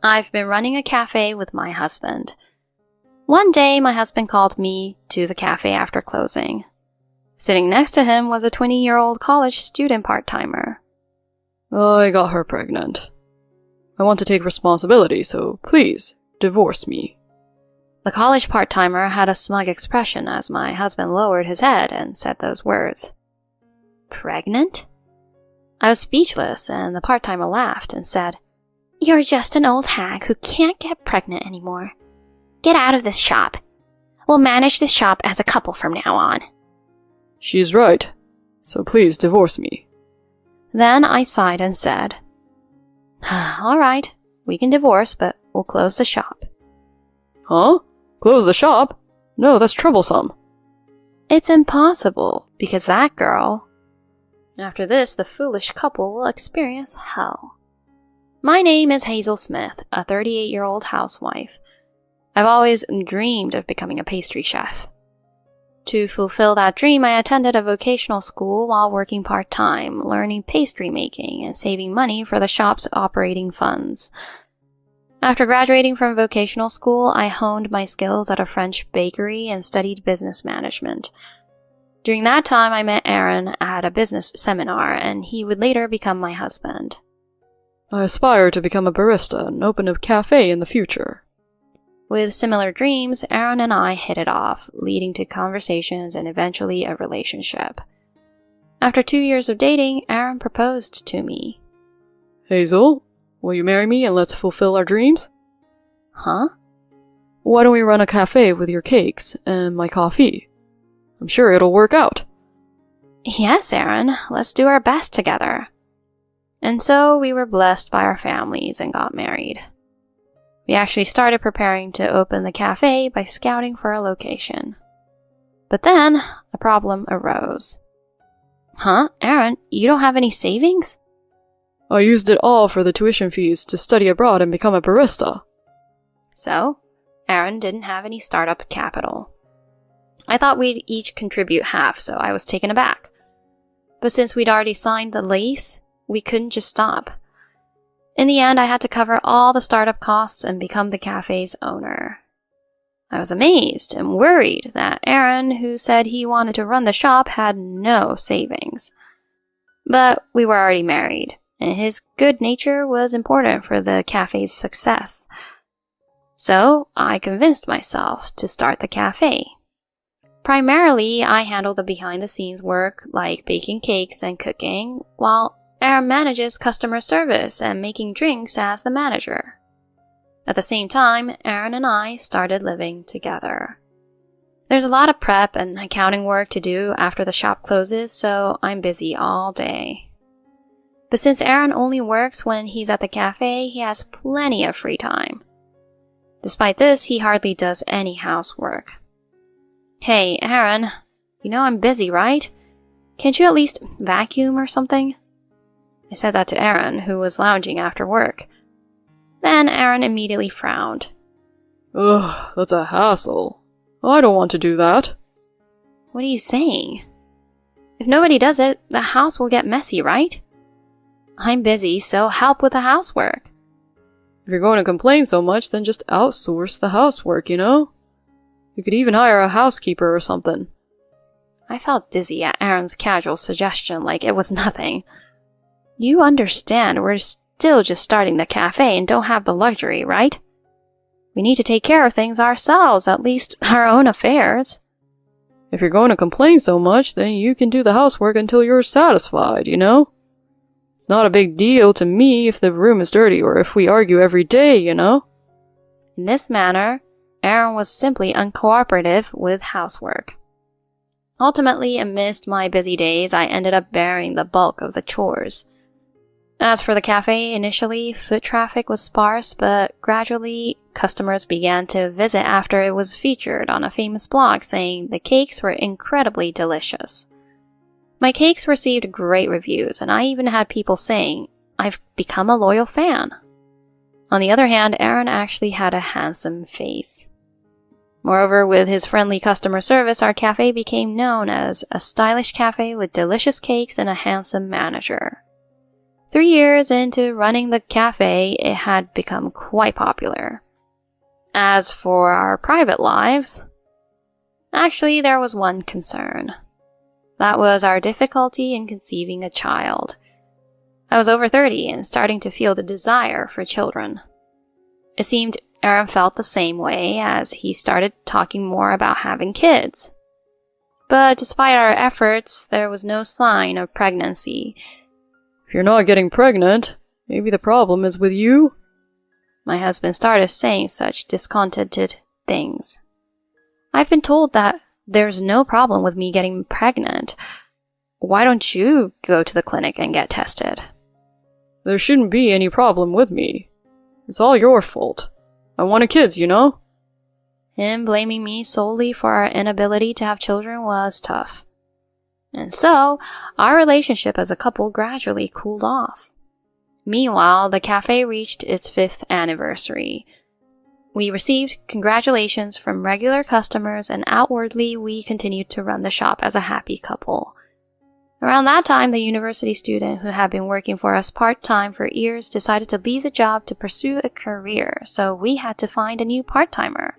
I've been running a cafe with my husband. One day, my husband called me to the cafe after closing. Sitting next to him was a 20-year-old college student part-timer. I got her pregnant. I want to take responsibility, so please, divorce me. The college part-timer had a smug expression as my husband lowered his head and said those words. Pregnant? I was speechless, and the part-timer laughed and said, You're just an old hag who can't get pregnant anymore. Get out of this shop. We'll manage this shop as a couple from now on. She's right, so please divorce me. Then I sighed and said, All right, we can divorce, but we'll close the shop. Huh? Close the shop? No, that's troublesome. It's impossible, because that girl... After this, the foolish couple will experience hell. My name is Hazel Smith, a 38-year-old housewife. I've always dreamed of becoming a pastry chef. To fulfill that dream, I attended a vocational school while working part-time, learning pastry making and saving money for the shop's operating funds. After graduating from vocational school, I honed my skills at a French bakery and studied business management. During that time, I met Aaron at a business seminar, and he would later become my husband. I aspire to become a barista and open a cafe in the future. With similar dreams, Aaron and I hit it off, leading to conversations and eventually a relationship. After 2 years of dating, Aaron proposed to me. Hazel, will you marry me and let's fulfill our dreams? Huh? Why don't we run a cafe with your cakes and my coffee? I'm sure it'll work out. Yes, Aaron, let's do our best together. And so we were blessed by our families and got married. We actually started preparing to open the cafe by scouting for a location. But then, a problem arose. Huh, Aaron, you don't have any savings? I used it all for the tuition fees to study abroad and become a barista. So, Aaron didn't have any startup capital. I thought we'd each contribute half, so I was taken aback. But since we'd already signed the lease, we couldn't just stop. In the end, I had to cover all the startup costs and become the cafe's owner. I was amazed and worried that Aaron, who said he wanted to run the shop, had no savings. But we were already married, and his good nature was important for the cafe's success. So I convinced myself to start the cafe. Primarily, I handle the behind-the-scenes work like baking cakes and cooking, while Aaron manages customer service and making drinks as the manager. At the same time, Aaron and I started living together. There's a lot of prep and accounting work to do after the shop closes, so I'm busy all day. But since Aaron only works when he's at the cafe, he has plenty of free time. Despite this, he hardly does any housework. Hey, Aaron, you know I'm busy, right? Can't you at least vacuum or something? I said that to Aaron, who was lounging after work. Then Aaron immediately frowned. Ugh, that's a hassle. I don't want to do that. What are you saying? If nobody does it, the house will get messy, right? I'm busy, so help with the housework. If you're going to complain so much, then just outsource the housework, you know? You could even hire a housekeeper or something. I felt dizzy at Aaron's casual suggestion like it was nothing. You understand, we're still just starting the cafe and don't have the luxury, right? We need to take care of things ourselves, at least our own affairs. If you're going to complain so much, then you can do the housework until you're satisfied, you know? It's not a big deal to me if the room is dirty or if we argue every day, you know? In this manner, Aaron was simply uncooperative with housework. Ultimately, amidst my busy days, I ended up bearing the bulk of the chores. As for the cafe, initially, foot traffic was sparse, but gradually, customers began to visit after it was featured on a famous blog saying the cakes were incredibly delicious. My cakes received great reviews, and I even had people saying, I've become a loyal fan. On the other hand, Aaron actually had a handsome face. Moreover, with his friendly customer service, our cafe became known as a stylish cafe with delicious cakes and a handsome manager. 3 years into running the cafe, it had become quite popular. As for our private lives, actually there was one concern. That was our difficulty in conceiving a child. I was over 30 and starting to feel the desire for children. It seemed Aaron felt the same way as he started talking more about having kids. But despite our efforts, there was no sign of pregnancy. If you're not getting pregnant, maybe the problem is with you? My husband started saying such discontented things. I've been told that there's no problem with me getting pregnant. Why don't you go to the clinic and get tested? There shouldn't be any problem with me. It's all your fault. I wanted kids, you know? Him blaming me solely for our inability to have children was tough. And so, our relationship as a couple gradually cooled off. Meanwhile, the cafe reached its 5th anniversary. We received congratulations from regular customers, and outwardly we continued to run the shop as a happy couple. Around that time, the university student who had been working for us part-time for years decided to leave the job to pursue a career, so we had to find a new part-timer.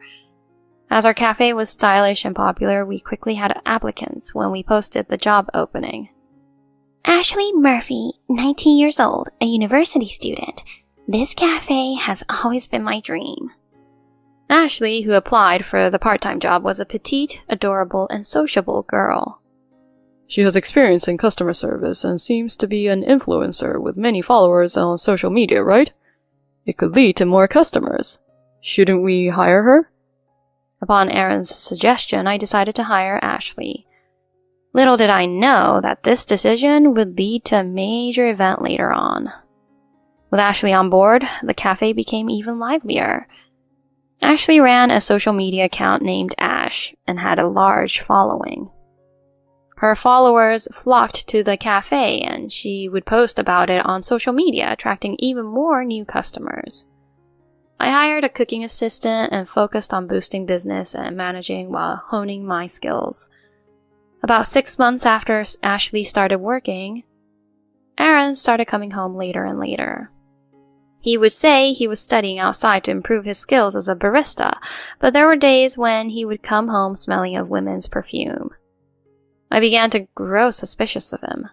As our cafe was stylish and popular, we quickly had applicants when we posted the job opening. Ashley Murphy, 19 years old, a university student. This cafe has always been my dream. Ashley, who applied for the part-time job, was a petite, adorable, and sociable girl. She has experience in customer service and seems to be an influencer with many followers on social media, right? It could lead to more customers. Shouldn't we hire her? Upon Aaron's suggestion, I decided to hire Ashley. Little did I know that this decision would lead to a major event later on. With Ashley on board, the cafe became even livelier. Ashley ran a social media account named Ash and had a large following. Her followers flocked to the cafe, and she would post about it on social media, attracting even more new customers. I hired a cooking assistant and focused on boosting business and managing while honing my skills. About 6 months after Ashley started working, Aaron started coming home later and later. He would say he was studying outside to improve his skills as a barista, but there were days when he would come home smelling of women's perfume. I began to grow suspicious of him.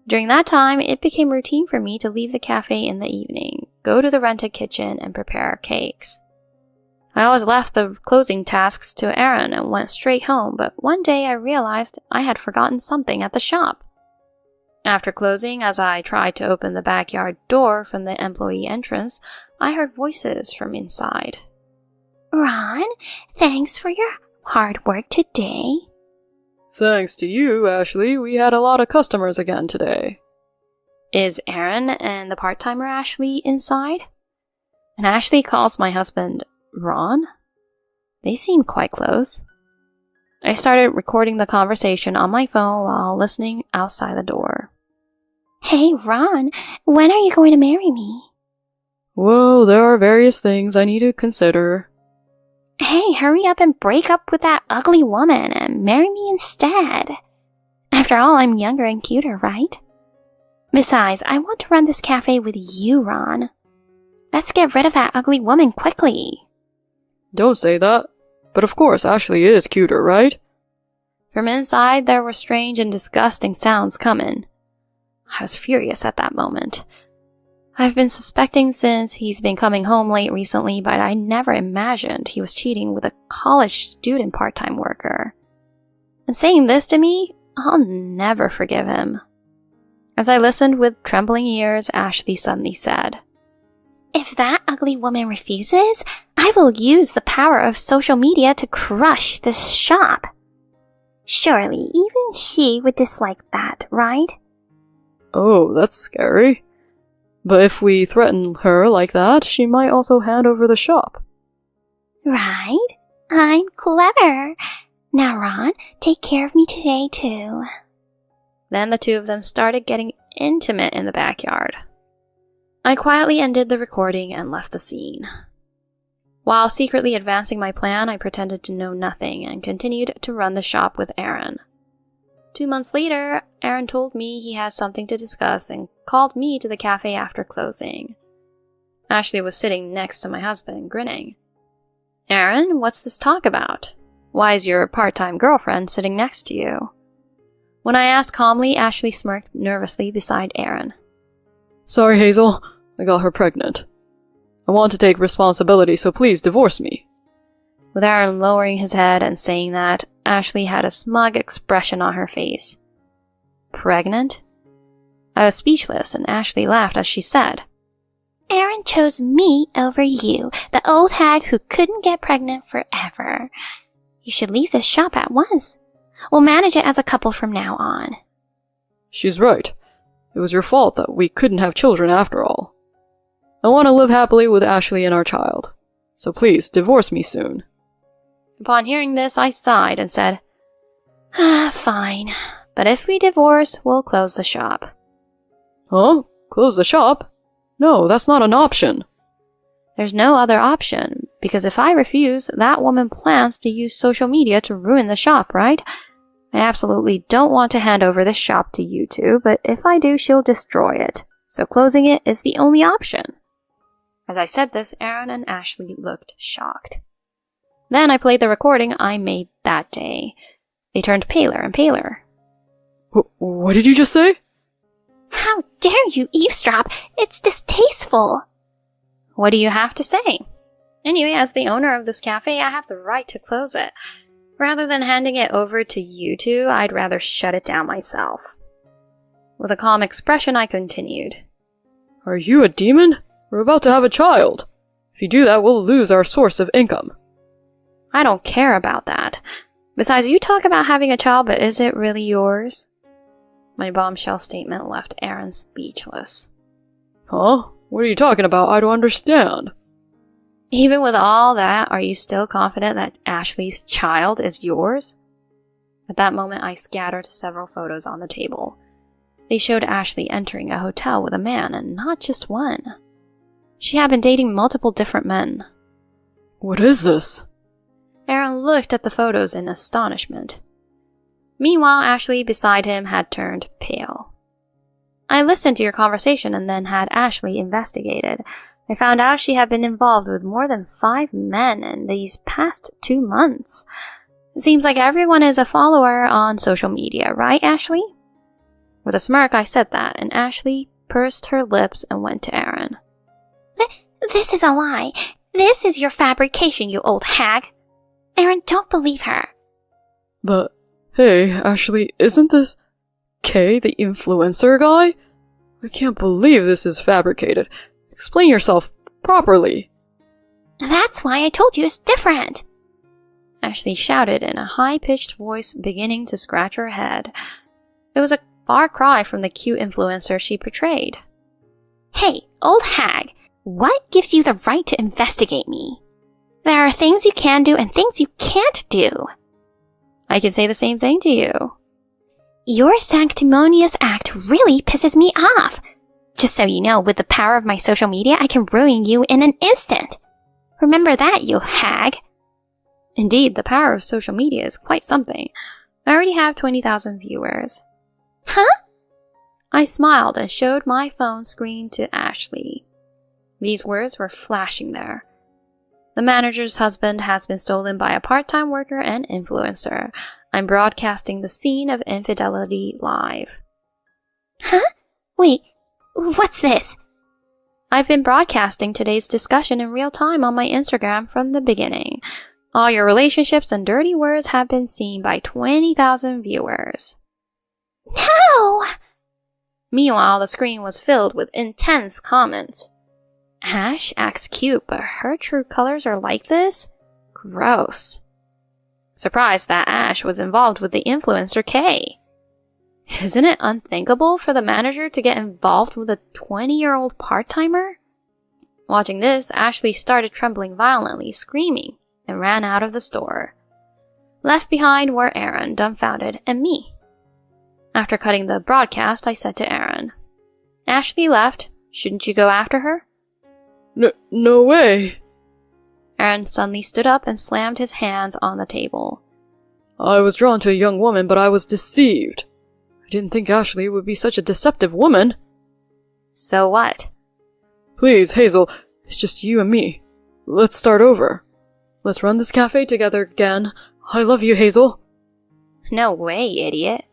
During that time, it became routine for me to leave the cafe in the evening, go to the rented kitchen, and prepare cakes. I always left the closing tasks to Aaron and went straight home, but one day I realized I had forgotten something at the shop. After closing, as I tried to open the backyard door from the employee entrance, I heard voices from inside. Ron, thanks for your hard work today. Thanks to you, Ashley, we had a lot of customers again today. Is Aaron and the part-timer Ashley inside? And Ashley calls my husband Ron? They seem quite close. I started recording the conversation on my phone while listening outside the door. Hey, Ron, when are you going to marry me? Well, there are various things I need to consider. Hey, hurry up and break up with that ugly woman and marry me instead. After all, I'm younger and cuter, right? Besides, I want to run this cafe with you, Ron. Let's get rid of that ugly woman quickly. Don't say that. But of course, Ashley is cuter, right? From inside, there were strange and disgusting sounds coming. I was furious at that moment. I've been suspecting since he's been coming home late recently, but I never imagined he was cheating with a college student part-time worker. And saying this to me, I'll never forgive him. As I listened with trembling ears, Ashley suddenly said, If that ugly woman refuses, I will use the power of social media to crush this shop. Surely, even she would dislike that, right? Oh, that's scary. But if we threaten her like that, she might also hand over the shop. Right? I'm clever. Now, Ron, take care of me today, too. Then the two of them started getting intimate in the backyard. I quietly ended the recording and left the scene. While secretly advancing my plan, I pretended to know nothing and continued to run the shop with Aaron. 2 months later, Aaron told me he had something to discuss and called me to the cafe after closing. Ashley was sitting next to my husband, grinning. Aaron, what's this talk about? Why is your part-time girlfriend sitting next to you? When I asked calmly, Ashley smirked nervously beside Aaron. Sorry, Hazel. I got her pregnant. I want to take responsibility, so please divorce me. With Aaron lowering his head and saying that, Ashley had a smug expression on her face. Pregnant? I was speechless, and Ashley laughed as she said, Aaron chose me over you, the old hag who couldn't get pregnant forever. You should leave this shop at once. We'll manage it as a couple from now on. She's right. It was your fault that we couldn't have children after all. I want to live happily with Ashley and our child. So please, divorce me soon. Upon hearing this, I sighed and said, Fine. But if we divorce, we'll close the shop. Huh? Close the shop? No, that's not an option. There's no other option, because if I refuse, that woman plans to use social media to ruin the shop, right? I absolutely don't want to hand over this shop to you two, but if I do, she'll destroy it. So closing it is the only option. As I said this, Aaron and Ashley looked shocked. Then I played the recording I made that day. They turned paler and paler. What did you just say? How dare you eavesdrop? It's distasteful. What do you have to say? Anyway, as the owner of this cafe, I have the right to close it. Rather than handing it over to you two, I'd rather shut it down myself. With a calm expression, I continued. Are you a demon? We're about to have a child. If you do that, we'll lose our source of income. I don't care about that. Besides, you talk about having a child, but is it really yours? My bombshell statement left Aaron speechless. Huh? What are you talking about? I don't understand. Even with all that, are you still confident that Ashley's child is yours? At that moment, I scattered several photos on the table. They showed Ashley entering a hotel with a man, and not just one. She had been dating multiple different men. What is this? Aaron looked at the photos in astonishment. Meanwhile, Ashley beside him had turned pale. I listened to your conversation and then had Ashley investigated. I found out she had been involved with more than 5 men in these past 2 months. It seems like everyone is a follower on social media, right, Ashley? With a smirk, I said that, and Ashley pursed her lips and went to Aaron. This is a lie. This is your fabrication, you old hag. Aaron, don't believe her. But, hey, Ashley, isn't this Kay, the influencer guy? I can't believe this is fabricated. Explain yourself properly. That's why I told you it's different. Ashley shouted in a high-pitched voice, beginning to scratch her head. It was a far cry from the cute influencer she portrayed. Hey, old hag, what gives you the right to investigate me? There are things you can do and things you can't do. I can say the same thing to you. Your sanctimonious act really pisses me off. Just so you know, with the power of my social media, I can ruin you in an instant. Remember that, you hag. Indeed, the power of social media is quite something. I already have 20,000 viewers. Huh? I smiled and showed my phone screen to Ashley. These words were flashing there. The manager's husband has been stolen by a part-time worker and influencer. I'm broadcasting the scene of infidelity live. Huh? Wait, what's this? I've been broadcasting today's discussion in real time on my Instagram from the beginning. All your relationships and dirty words have been seen by 20,000 viewers. No! Meanwhile, the screen was filled with intense comments. Ash acts cute, but her true colors are like this? Gross. Surprised that Ash was involved with the influencer Kay. Isn't it unthinkable for the manager to get involved with a 20-year-old part-timer? Watching this, Ashley started trembling violently, screaming, and ran out of the store. Left behind were Aaron, dumbfounded, and me. After cutting the broadcast, I said to Aaron, Ashley left. Shouldn't you go after her? No way. Aaron suddenly stood up and slammed his hands on the table. I was drawn to a young woman, but I was deceived. I didn't think Ashley would be such a deceptive woman. So what? Please, Hazel, it's just you and me. Let's start over. Let's run this cafe together again. I love you, Hazel. No way, idiot.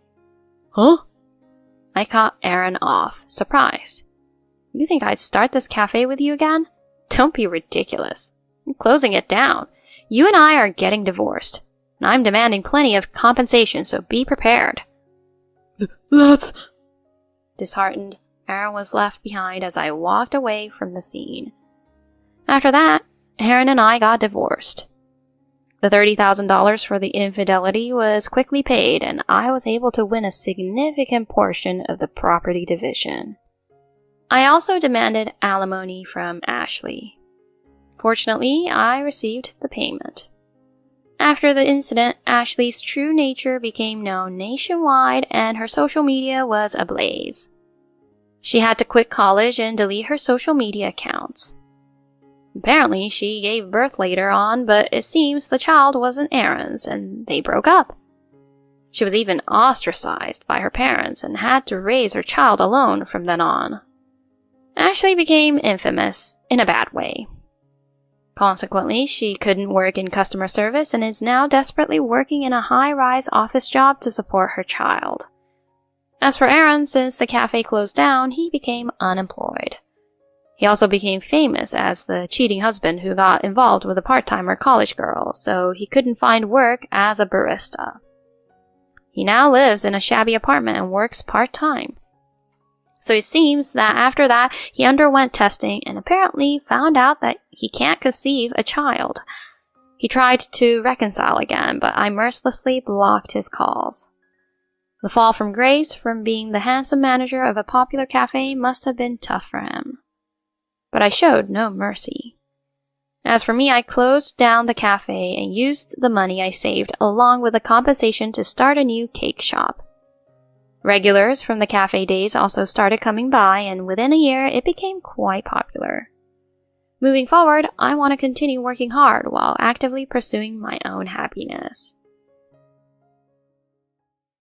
Huh? I caught Aaron off, surprised. You think I'd start this cafe with you again? Don't be ridiculous. I'm closing it down. You and I are getting divorced, and I'm demanding plenty of compensation, so be prepared. That's... Disheartened, Aaron was left behind as I walked away from the scene. After that, Aaron and I got divorced. The $30,000 for the infidelity was quickly paid, and I was able to win a significant portion of the property division. I also demanded alimony from Ashley. Fortunately, I received the payment. After the incident, Ashley's true nature became known nationwide, and her social media was ablaze. She had to quit college and delete her social media accounts. Apparently, she gave birth later on, but it seems the child wasn't Aaron's, and they broke up. She was even ostracized by her parents and had to raise her child alone from then on. Ashley became infamous in a bad way. Consequently, she couldn't work in customer service and is now desperately working in a high-rise office job to support her child. As for Aaron, since the cafe closed down, he became unemployed. He also became famous as the cheating husband who got involved with a part-timer college girl, so he couldn't find work as a barista. He now lives in a shabby apartment and works part-time. So it seems that after that, he underwent testing and apparently found out that he can't conceive a child. He tried to reconcile again, but I mercilessly blocked his calls. The fall from grace from being the handsome manager of a popular cafe must have been tough for him. But I showed no mercy. As for me, I closed down the cafe and used the money I saved along with the compensation to start a new cake shop. Regulars from the cafe days also started coming by, and within a year it became quite popular. Moving forward, I want to continue working hard while actively pursuing my own happiness.